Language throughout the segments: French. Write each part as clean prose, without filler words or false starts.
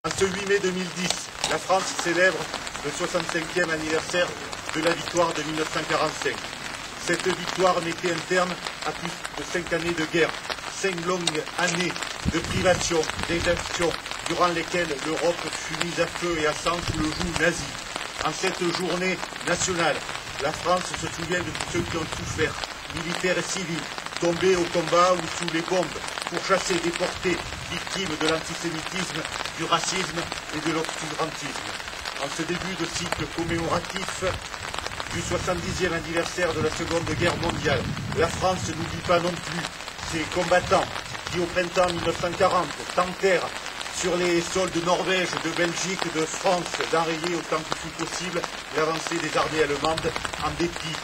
En ce 8 mai 2010, la France célèbre le 65e anniversaire de la victoire de 1945. Cette victoire mettait un terme à plus de 5 années de guerre, 5 longues années de privation, d'exactions, durant lesquelles l'Europe fut mise à feu et à sang sous le joug nazi. En cette journée nationale, la France se souvient de tous ceux qui ont souffert, militaires et civils, tombés au combat ou sous les bombes, pourchassés, déportés, victimes de l'antisémitisme, du racisme et de l'obscurantisme. En ce début de cycle commémoratif du 70e anniversaire de la Seconde Guerre mondiale, la France n'oublie pas non plus ses combattants qui, au printemps 1940, tentèrent sur les sols de Norvège, de Belgique, de France, d'enrayer autant que fut possible l'avancée des armées allemandes en dépit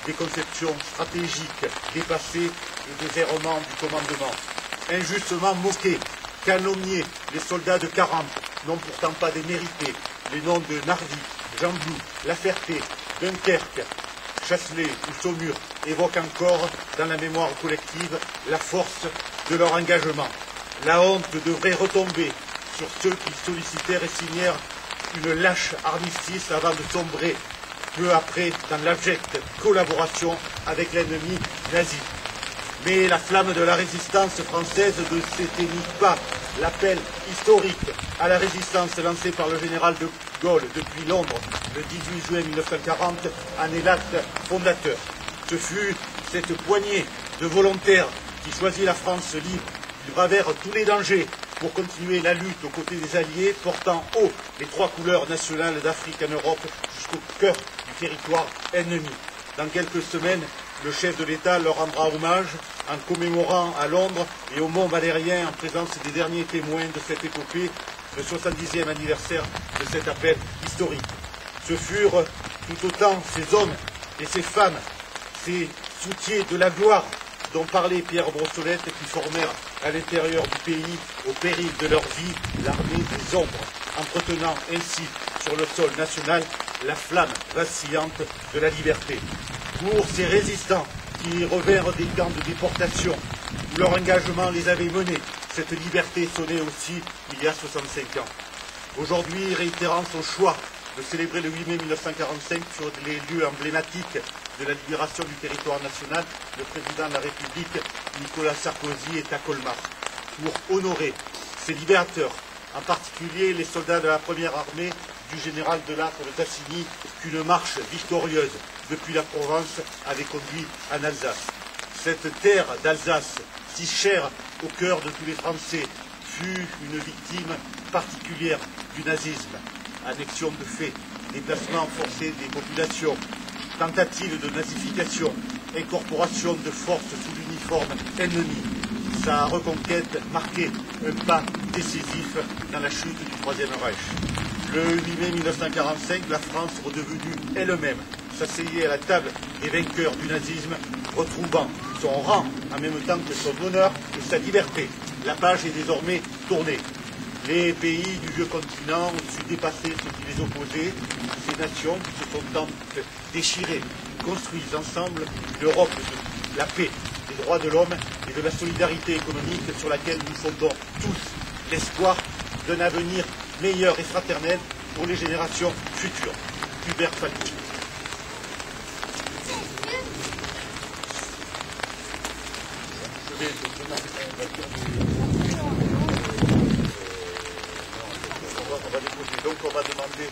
des conceptions stratégiques dépassées et des errements du commandement. Injustement moqués, calomniés, les soldats de 40 n'ont pourtant pas démérité les noms de Narvik, Gembloux, La Ferté, Dunkerque, Chasselet ou Saumur évoquent encore dans la mémoire collective la force de leur engagement. La honte devrait retomber sur ceux qui sollicitèrent et signèrent une lâche armistice avant de sombrer peu après dans l'abjecte collaboration avec l'ennemi nazi. Mais la flamme de la résistance française ne s'éteignit pas. L'appel historique à la résistance lancé par le général de Gaulle depuis Londres le 18 juin 1940 en est l'acte fondateur. Ce fut cette poignée de volontaires qui choisit la France libre, qui bravèrent tous les dangers pour continuer la lutte aux côtés des Alliés, portant haut les 3 couleurs nationales d'Afrique en Europe jusqu'au cœur du territoire ennemi. Dans quelques semaines, le chef de l'État leur rendra hommage en commémorant à Londres et au Mont Valérien en présence des derniers témoins de cette épopée, le 70e anniversaire de cet appel historique. Ce furent tout autant ces hommes et ces femmes, ces soutiers de la gloire dont parlait Pierre Brossolette, qui formèrent à l'intérieur du pays, au péril de leur vie, l'armée des ombres, entretenant ainsi sur le sol national la flamme vacillante de la liberté. Pour ces résistants qui revinrent des camps de déportation, où leur engagement les avait menés, cette liberté sonnait aussi il y a 65 ans. Aujourd'hui, réitérant son choix de célébrer le 8 mai 1945 sur les lieux emblématiques de la libération du territoire national, le président de la République, Nicolas Sarkozy, est à Colmar pour honorer ces libérateurs, en particulier les soldats de la première armée du général de Lattre de Tassigny, qu'une marche victorieuse depuis la Provence avait conduit en Alsace. Cette terre d'Alsace, si chère au cœur de tous les Français, fut une victime particulière du nazisme. Annexion de fait, déplacement forcé des populations, tentative de nazification, incorporation de forces sous l'uniforme ennemi. Sa reconquête marquait un pas décisif dans la chute du Troisième Reich. Le 8 mai 1945, la France, redevenue elle-même, s'asseyait à la table des vainqueurs du nazisme, retrouvant son rang en même temps que son honneur et sa liberté. La page est désormais tournée. Les pays du vieux continent ont su dépasser ce qui les opposait. Ces nations qui se sont tant déchirées construisent ensemble l'Europe de la paix, des droits de l'homme et de la solidarité économique sur laquelle nous fondons tous l'espoir d'un avenir meilleur et fraternel pour les générations futures. Hubert Falcon. On va déposer, donc on va demander.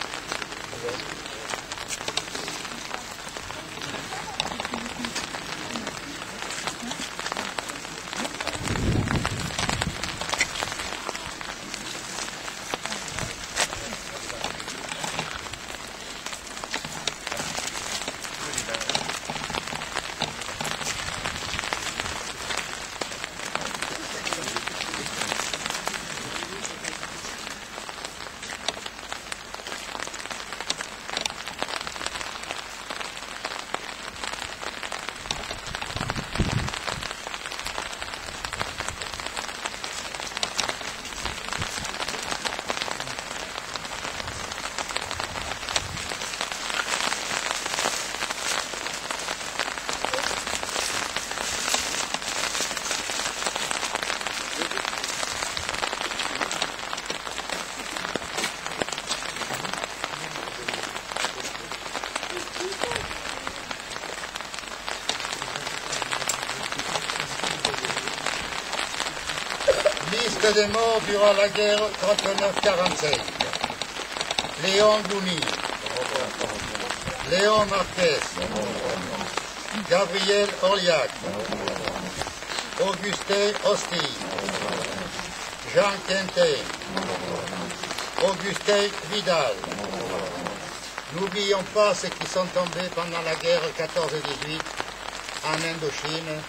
Liste des morts durant la guerre 39-45. Léon Gouni, Léon Marquez, Gabriel Orliac, Augustin Hosty, Jean Quintet, Augustin Vidal. N'oublions pas ceux qui sont tombés pendant la guerre 14-18 en Indochine.